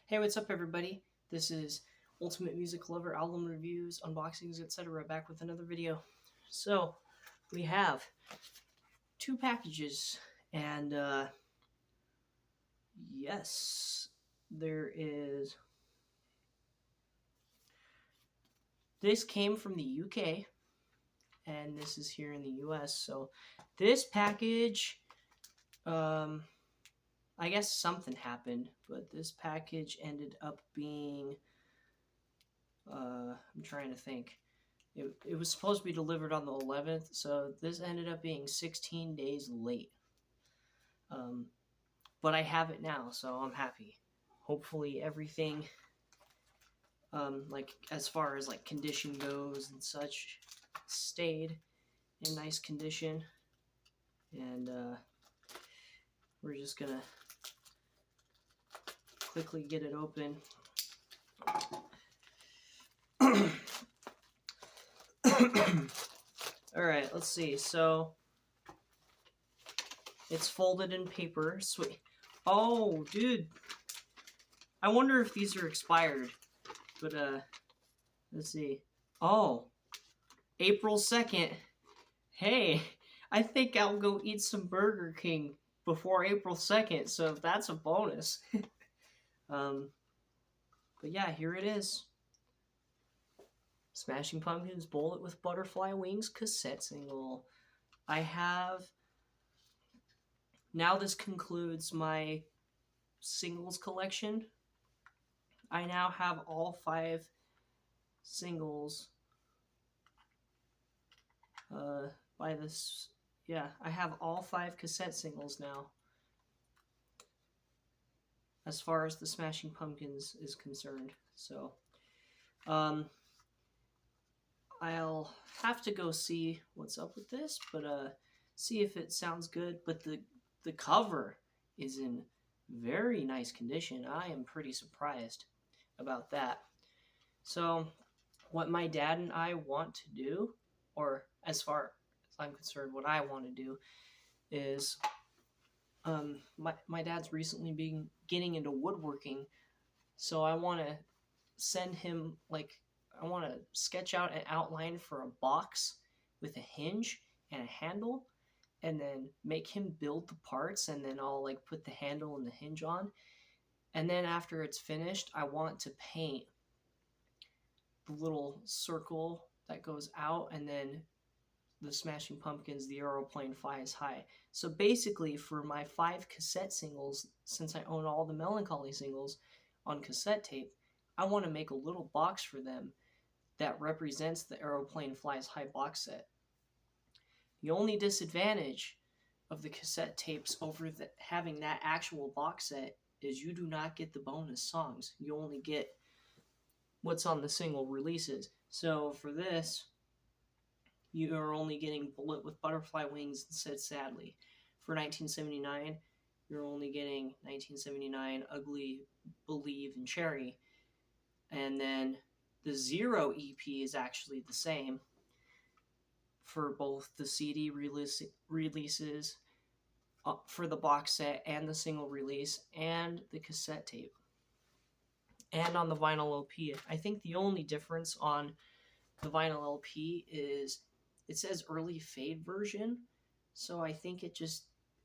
Hey, what's up, everybody? This is Ultimate Music Lover, album reviews, unboxings, etc. back with another video. So, we have two packages, and yes, there is. This came from the UK, and this is here in the US. So, this package, I guess something happened, but this package ended up being. I'm trying to think. It was supposed to be delivered on the 11th, so this ended up being 16 days late. But I have it now, so I'm happy. Hopefully everything, like as far as like condition goes and such, stayed in nice condition. And we're just gonna quickly get it open. Alright, let's see. So it's folded in paper. Sweet. Oh, dude. I wonder if these are expired. But let's see. Oh, April 2nd. Hey, I think I'll go eat some Burger King before April 2nd, so that's a bonus. But yeah, here it is. Smashing Pumpkins Bullet with Butterfly Wings cassette single. I have... Now this concludes my singles collection. I now have all 5 singles by this. Yeah, I have all 5 cassette singles now, as far as the Smashing Pumpkins is concerned. So I'll have to go see what's up with this, but see if it sounds good. But the cover is in very nice condition. I am pretty surprised about that. So what my dad and I want to do, or as far as I'm concerned, what I want to do is my dad's recently been getting into woodworking, so I want to send him, like, I want to sketch out an outline for a box with a hinge and a handle, and then make him build the parts, and then I'll like put the handle and the hinge on. And then after it's finished, I want to paint the little circle that goes out, and then the Smashing Pumpkins, the aeroplane flies high. So basically, for my 5 cassette singles, since I own all the Melancholy singles on cassette tape, I want to make a little box for them that represents the aeroplane flies high box set. The only disadvantage of the cassette tapes over having that actual box set is you do not get the bonus songs. You only get what's on the single releases. So for this, you are only getting Bullet with Butterfly Wings and Said Sadly. For 1979, you're only getting 1979, Ugly, Believe, and Cherry. And then the Zero EP is actually the same for both the CD releases, for the box set and the single release, and the cassette tape, and on the vinyl LP. I think the only difference on the vinyl LP is it says early fade version, so I think it just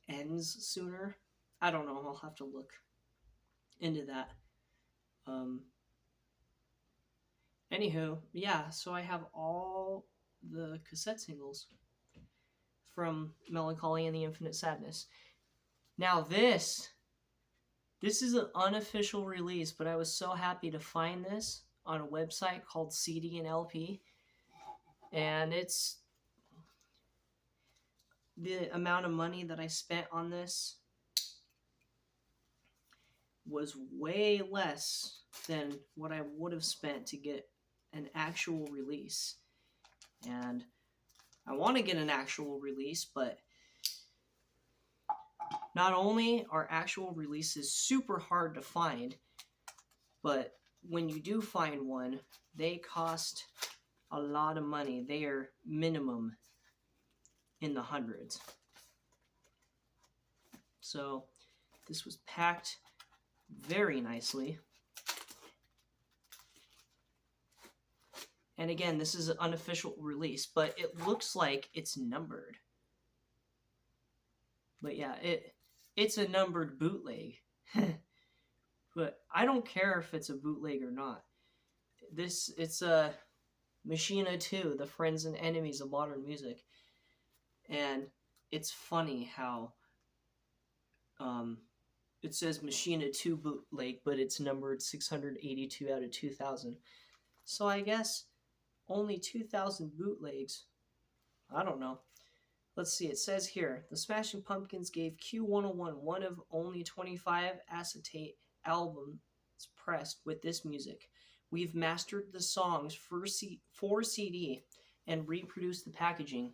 ends sooner. I don't know, I'll have to look into that. Anywho, yeah, so I have all the cassette singles from Melancholy and the Infinite Sadness. Now this is an unofficial release, but I was so happy to find this on a website called CD and LP, and it's the amount of money that I spent on this was way less than what I would have spent to get an actual release. And I want to get an actual release, but not only are actual releases super hard to find, but when you do find one, they cost a lot of money. They are minimum in the hundreds. So this was packed very nicely. And again, this is an unofficial release, but it looks like it's numbered. But yeah, it's a numbered bootleg. But I don't care if it's a bootleg or not. It's a Machina II, the friends and enemies of modern music. And it's funny how it says Machina II bootleg, but it's numbered 682 out of 2,000. So I guess only 2,000 bootlegs. I don't know. Let's see, it says here, the Smashing Pumpkins gave Q101 one of only 25 acetate albums pressed with this music. We've mastered the songs for CD and reproduced the packaging.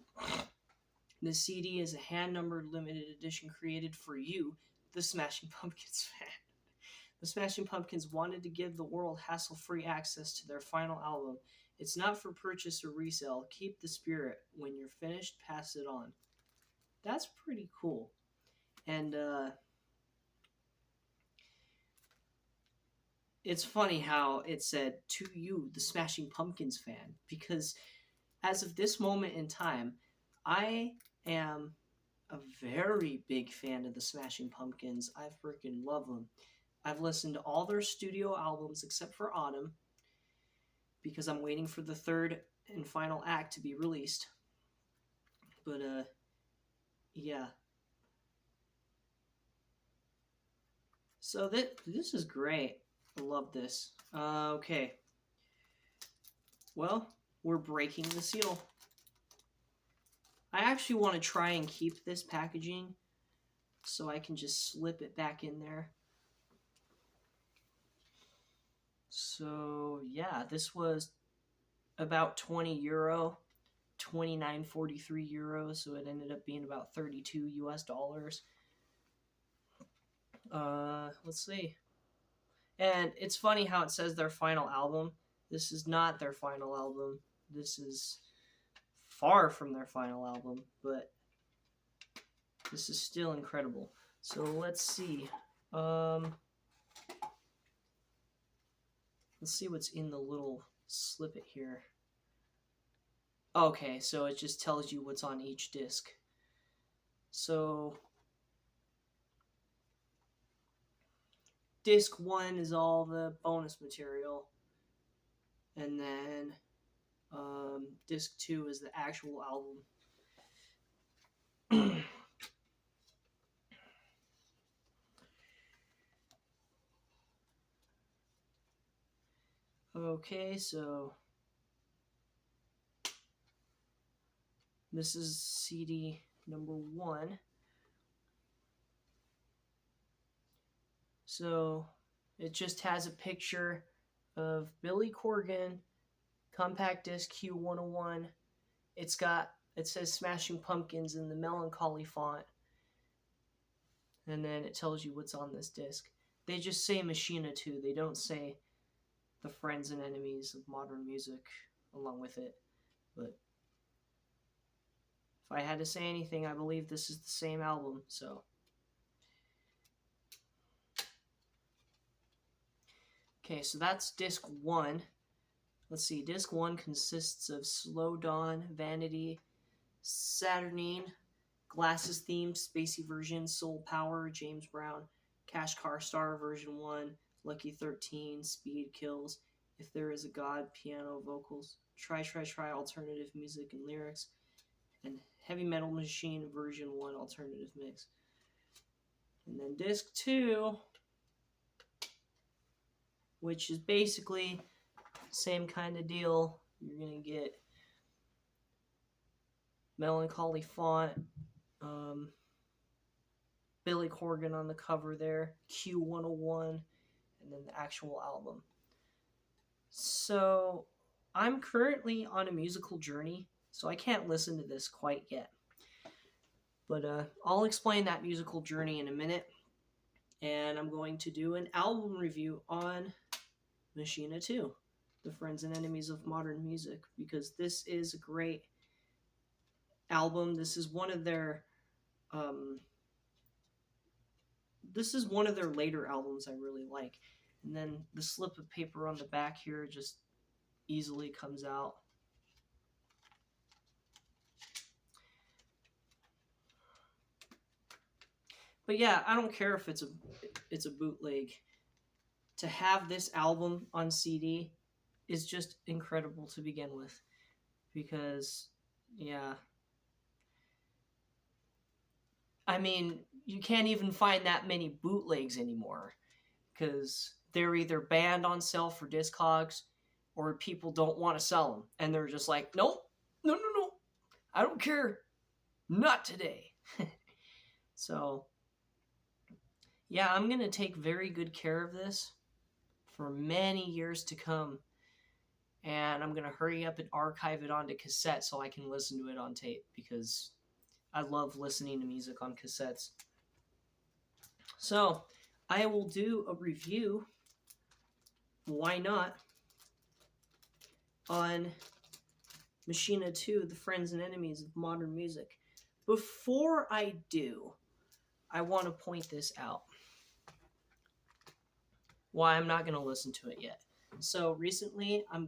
The CD is a hand-numbered limited edition created for you, the Smashing Pumpkins fan. The Smashing Pumpkins wanted to give the world hassle-free access to their final album. It's not for purchase or resale. Keep the spirit. When you're finished, pass it on. That's pretty cool. And it's funny how it said, to you, the Smashing Pumpkins fan, because as of this moment in time, I am a very big fan of the Smashing Pumpkins. I freaking love them. I've listened to all their studio albums except for Autumn, because I'm waiting for the third and final act to be released. But yeah. So this is great. I love this. Okay. Well, we're breaking the seal. I actually want to try and keep this packaging so I can just slip it back in there. So yeah, this was about 20 euro, 29.43 euros, so it ended up being about 32 US dollars. Let's see. And it's funny how it says their final album. This is not their final album. This is far from their final album, but this is still incredible. So let's see. Let's see what's in the little snippet here. Okay, so it just tells you what's on each disc. So disc 1 is all the bonus material, and then disc 2 is the actual album. Okay, so this is CD number 1. So it just has a picture of Billy Corgan, compact disc Q101. It says Smashing Pumpkins in the melancholy font, and then it tells you what's on this disc. They just say Machina II. They don't say the friends and enemies of modern music along with it. But if I had to say anything, I believe this is the same album. So okay, so that's disc 1. Let's see, disc 1 consists of Slow Dawn, Vanity, Saturnine, Glasses Theme, Spacey Version, Soul Power, James Brown, Cash Car Star Version 1, Lucky 13, Speed Kills, If There Is a God, Piano, Vocals, Try, Alternative Music and Lyrics, and Heavy Metal Machine Version 1 Alternative Mix. And then disc 2, which is basically same kind of deal. You're going to get melancholy font, Billy Corgan on the cover there, Q101, and then the actual album. So I'm currently on a musical journey, so I can't listen to this quite yet. But I'll explain that musical journey in a minute. And I'm going to do an album review on Machina II, the friends and enemies of modern music, because this is a great album. This is one of their later albums I really like. And then the slip of paper on the back here just easily comes out. But yeah, I don't care if it's a bootleg. To have this album on CD is just incredible to begin with, because yeah, I mean, you can't even find that many bootlegs anymore, because they're either banned on sale for Discogs, or people don't want to sell them, and they're just like, nope, no, I don't care, not today. So yeah, I'm gonna take very good care of this for many years to come, and I'm gonna hurry up and archive it onto cassette so I can listen to it on tape, because I love listening to music on cassettes. So I will do a review, why not, on Machina II, The Friends and Enemies of Modern Music. Before I do, I want to point this out, why I'm not going to listen to it yet. So recently, I've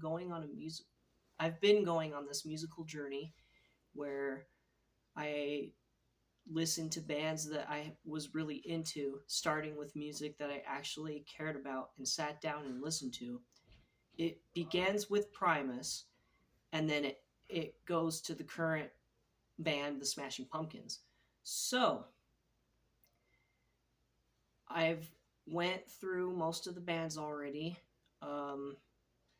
been going on this musical journey where I listened to bands that I was really into, starting with music that I actually cared about and sat down and listened to. It begins with Primus, and then it goes to the current band, the Smashing Pumpkins. So I've went through most of the bands already.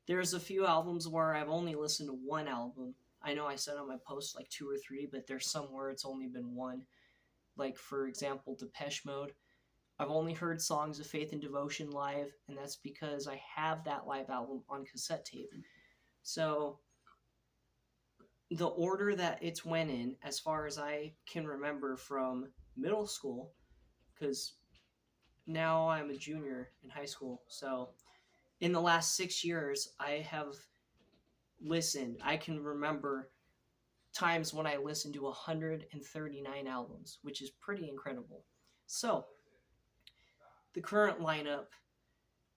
There's a few albums where I've only listened to one album. I know I said on my post like 2 or 3, but there's somewhere it's only been one. Like, for example, Depeche Mode. I've only heard Songs of Faith and Devotion live, and that's because I have that live album on cassette tape. So the order that it's went in, as far as I can remember from middle school, because now I'm a junior in high school, so in the last 6 years, I have listened. I can remember times when I listened to 139 albums, which is pretty incredible. So the current lineup,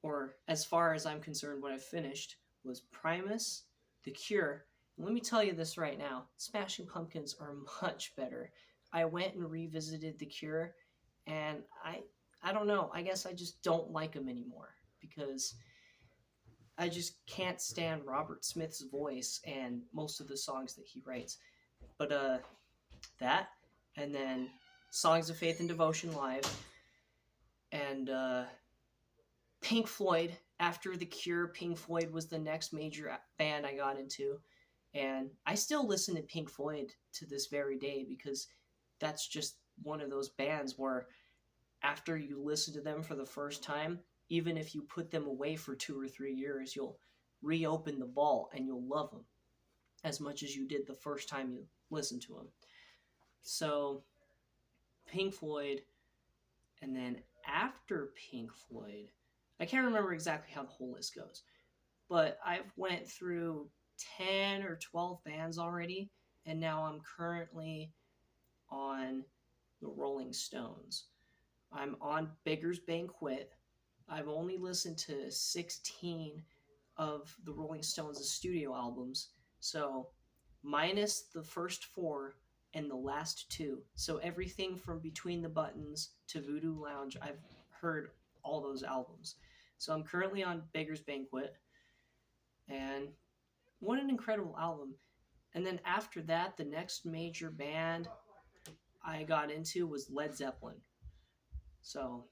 or as far as I'm concerned, what I've finished, was Primus, The Cure. And let me tell you this right now, Smashing Pumpkins are much better. I went and revisited The Cure, and I don't know, I guess I just don't like them anymore, because I just can't stand Robert Smith's voice and most of the songs that he writes. But that, and then Songs of Faith and Devotion live, and Pink Floyd. After The Cure, Pink Floyd was the next major band I got into, and I still listen to Pink Floyd to this very day, because that's just one of those bands where after you listen to them for the first time, even if you put them away for 2 or 3 years, you'll reopen the vault and you'll love them as much as you did the first time you listened to them. So Pink Floyd, and then after Pink Floyd, I can't remember exactly how the whole list goes, but I've went through 10 or 12 bands already, and now I'm currently on the Rolling Stones. I'm on Beggar's Banquet. I've only listened to 16 of the Rolling Stones' studio albums, so minus the first 4 and the last 2. So everything from Between the Buttons to Voodoo Lounge, I've heard all those albums. So I'm currently on Beggar's Banquet, and what an incredible album. And then after that, the next major band I got into was Led Zeppelin. So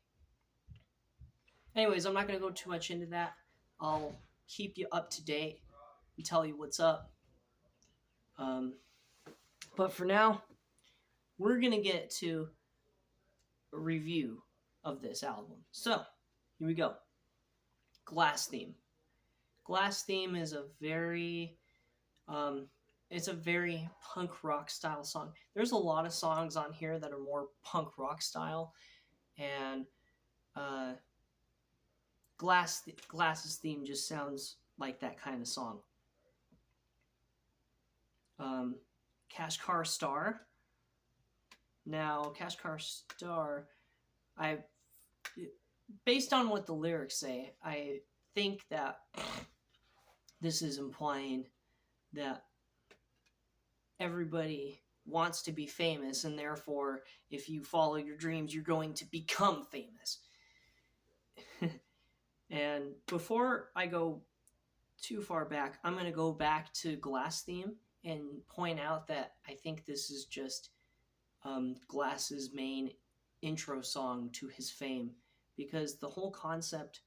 anyways, I'm not going to go too much into that. I'll keep you up to date and tell you what's up. But for now, we're going to get to a review of this album. So, here we go. Glass Theme. Glass Theme is a very punk rock style song. There's a lot of songs on here that are more punk rock style, and Glass's theme just sounds like that kind of song. Cash Car Star. Now, Cash Car Star, based on what the lyrics say, I think that this is implying that everybody wants to be famous, and therefore, if you follow your dreams, you're going to become famous. And before I go too far back, I'm going to go back to Glass theme and point out that I think this is just Glass's main intro song to his fame, because the whole concept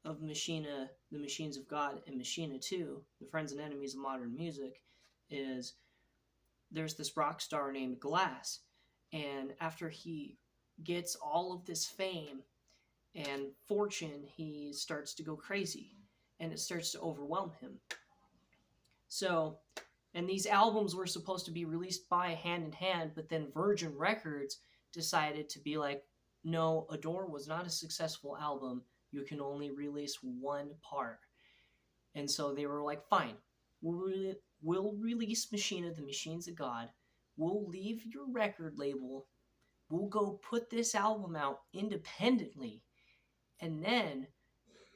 of Machina, the Machines of God, and Machina II, the Friends and Enemies of Modern Music, is there's this rock star named Glass, and after he gets all of this fame and fortune, he starts to go crazy, and it starts to overwhelm him. So, and these albums were supposed to be released by Hand in Hand, but then Virgin Records decided to be like, no, Adore was not a successful album. You can only release one part. And so they were like, fine, we'll release Machina, the Machines of God. We'll leave your record label. We'll go put this album out independently. And then,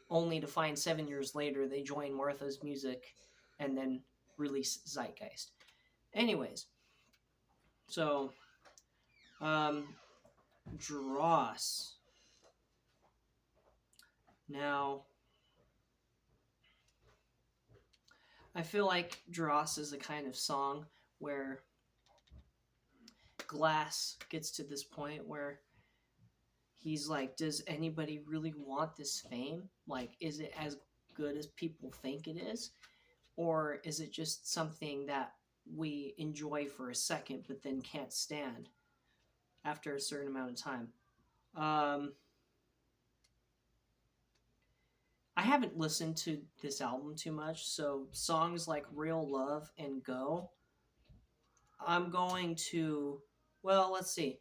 only to find 7 years later, they join Martha's Music and then release Zeitgeist. Anyways, so, Dross. Now, I feel like Dross is a kind of song where Glass gets to this point where he's like, does anybody really want this fame? Like, is it as good as people think it is? Or is it just something that we enjoy for a second but then can't stand after a certain amount of time? I haven't listened to this album too much, so songs like Real Love and Go, I'm going to, well, let's see.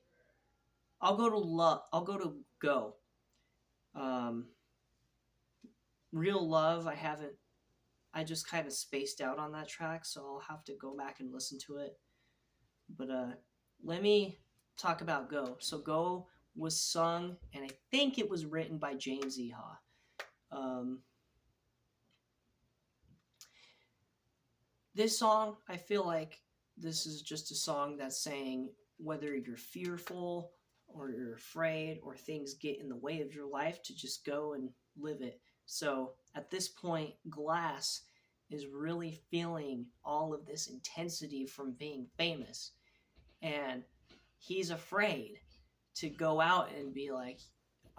I'll go to Go. Um, Real Love, I just kind of spaced out on that track, so I'll have to go back and listen to it. But let me talk about Go. So Go was sung, and I think it was written by James Iha. This song, I feel like this is just a song that's saying whether you're fearful or you're afraid or things get in the way of your life, to just go and live it. So at this point, Glass is really feeling all of this intensity from being famous. And he's afraid to go out and be like,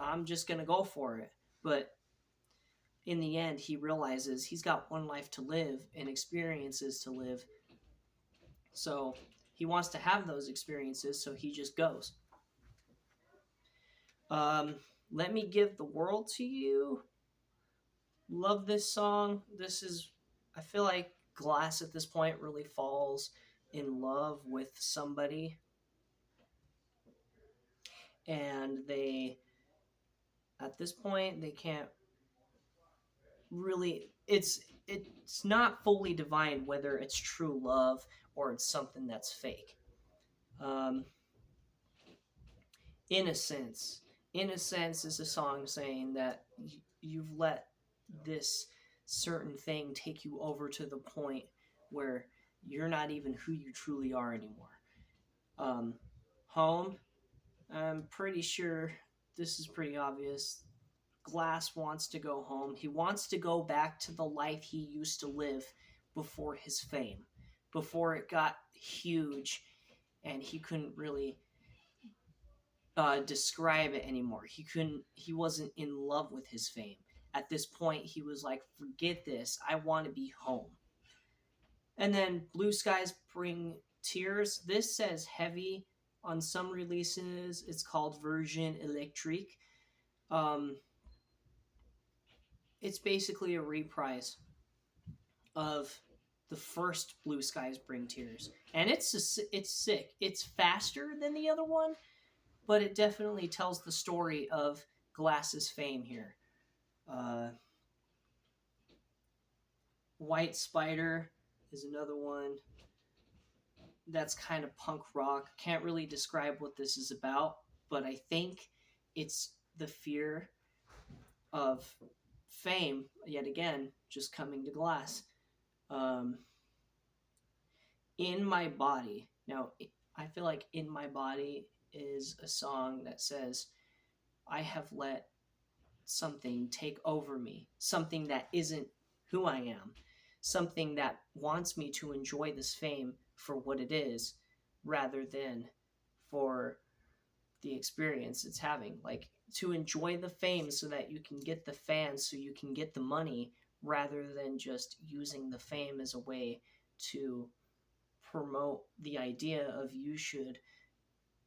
I'm just going to go for it. But in the end, he realizes he's got one life to live and experiences to live. So he wants to have those experiences, so he just goes. Let Me Give the World to You. Love this song. I feel like Glass at this point really falls in love with somebody. And at this point, they can't really, it's not fully defined whether it's true love or it's something that's fake. Innocence is a song saying that you've let this certain thing take you over to the point where you're not even who you truly are anymore. Home, I'm pretty sure this is pretty obvious. Glass wants to go home. He wants to go back to the life he used to live before his fame, before it got huge and he couldn't really describe it anymore. He wasn't in love with his fame. At this point, he was like, forget this. I want to be home. And then Blue Skies Bring Tears. This says heavy on some releases. It's called Version Electrique. It's basically a reprise of the first Blue Skies Bring Tears. And it's sick. It's faster than the other one, but it definitely tells the story of Glass's fame here. White Spider is another one that's kind of punk rock. Can't really describe what this is about, but I think it's the fear of fame, yet again, just coming to Glass. Um, in My Body. Now, I feel like In My Body is a song that says, I have let something take over me, something that isn't who I am, something that wants me to enjoy this fame for what it is rather than for the experience it's having. Like, to enjoy the fame so that you can get the fans, so you can get the money, rather than just using the fame as a way to promote the idea of you should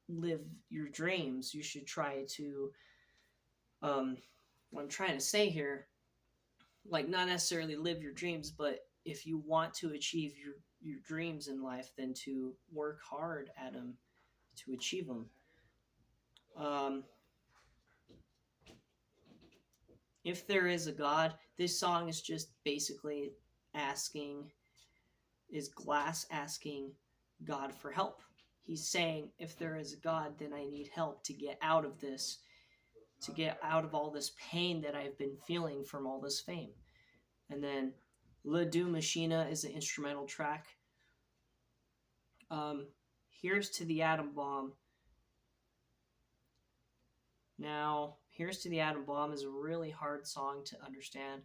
live your dreams. You should try to, what I'm trying to say here, like, not necessarily live your dreams, but if you want to achieve your dreams in life, then to work hard at them to achieve them. Um, if there is a God, this song is just basically asking, is Glass asking God for help. He's saying, if there is a God, then I need help to get out of this, to get out of all this pain that I've been feeling from all this fame. And then Le Deux Machina is the instrumental track. Here's to the Atom Bomb. Now, Here's to the Atom Bomb is a really hard song to understand.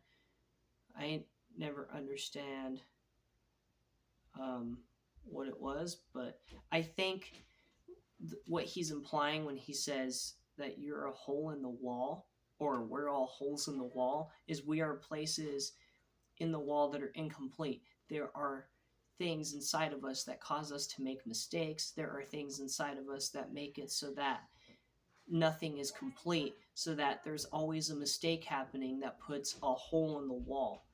I never understand what it was, but I think what he's implying when he says that you're a hole in the wall, or we're all holes in the wall, is we are places in the wall that are incomplete. There are things inside of us that cause us to make mistakes. There are things inside of us that make it so that nothing is complete, so that there's always a mistake happening that puts a hole in the wall.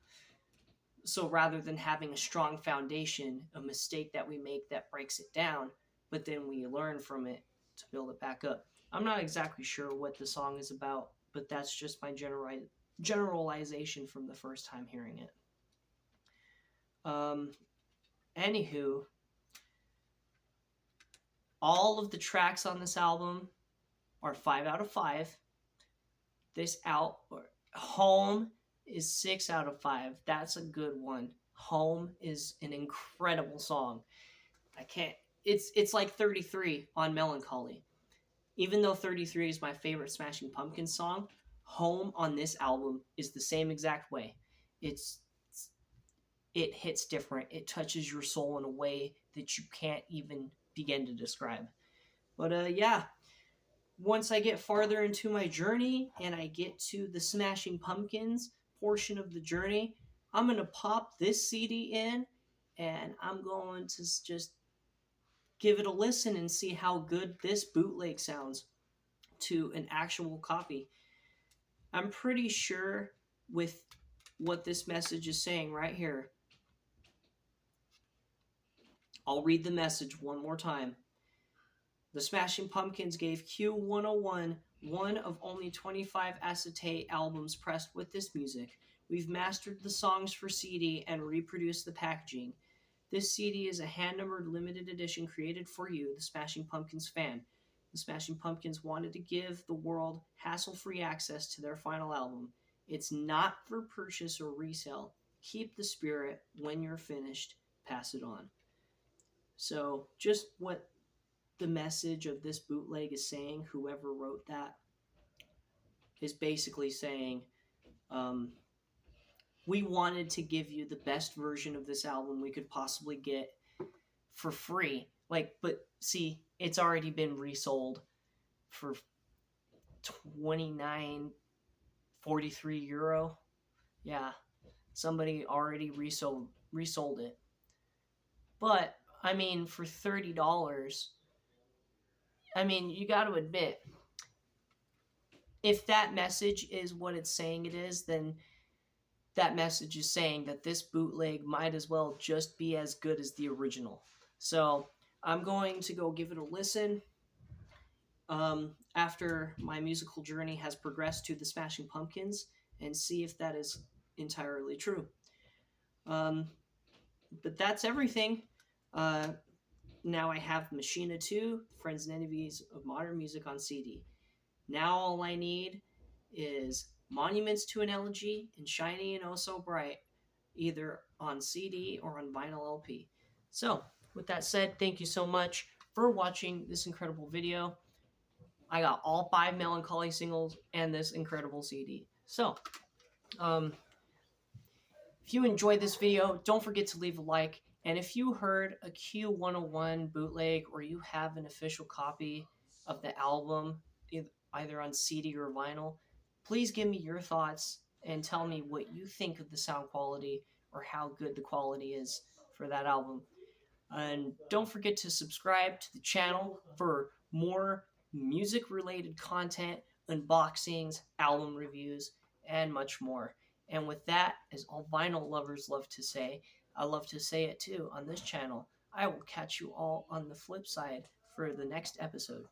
So rather than having a strong foundation, a mistake that we make that breaks it down, but then we learn from it to build it back up. I'm not exactly sure what the song is about, but that's just my generalization from the first time hearing it. Anywho, all of the tracks on this album are 5 out of 5. Home is 6 out of 5. That's a good one. Home is an incredible song. It's like 33 on Melancholy. Even though 33 is my favorite Smashing Pumpkins song, Home on this album is the same exact way. It hits different. It touches your soul in a way that you can't even begin to describe. But yeah, once I get farther into my journey and I get to the Smashing Pumpkins portion of the journey, I'm going to pop this CD in and I'm going to just give it a listen and see how good this bootleg sounds to an actual copy. I'm pretty sure with what this message is saying right here. I'll read the message one more time. The Smashing Pumpkins gave Q101 one of only 25 acetate albums pressed with this music. We've mastered the songs for CD and reproduced the packaging. This CD is a hand-numbered limited edition created for you, the Smashing Pumpkins fan. The Smashing Pumpkins wanted to give the world hassle-free access to their final album. It's not for purchase or resale. Keep the spirit. When you're finished, pass it on. So just what the message of this bootleg is saying, whoever wrote that, is basically saying, we wanted to give you the best version of this album we could possibly get for free. But see, it's already been resold for €29.43. Yeah, somebody already resold it. But I mean, for $30, I mean, you got to admit, if that message is what it's saying it is, then that message is saying that this bootleg might as well just be as good as the original. So I'm going to go give it a listen after my musical journey has progressed to the Smashing Pumpkins and see if that is entirely true. But that's everything. Now I have Machina II, Friends and Enemies of Modern Music on CD. Now all I need is Monuments to an Elegy and Shiny and Oh So Bright either on CD or on vinyl LP. So, with that said, thank you so much for watching this incredible video. I got all 5 Melancholy singles and this incredible CD. So, if you enjoyed this video, don't forget to leave a like. And if you heard a Q101 bootleg or you have an official copy of the album, either on CD or vinyl, please give me your thoughts and tell me what you think of the sound quality or how good the quality is for that album. And don't forget to subscribe to the channel for more music related content, unboxings, album reviews, and much more. And with that, as all vinyl lovers love to say, I love to say it too on this channel. I will catch you all on the flip side for the next episode.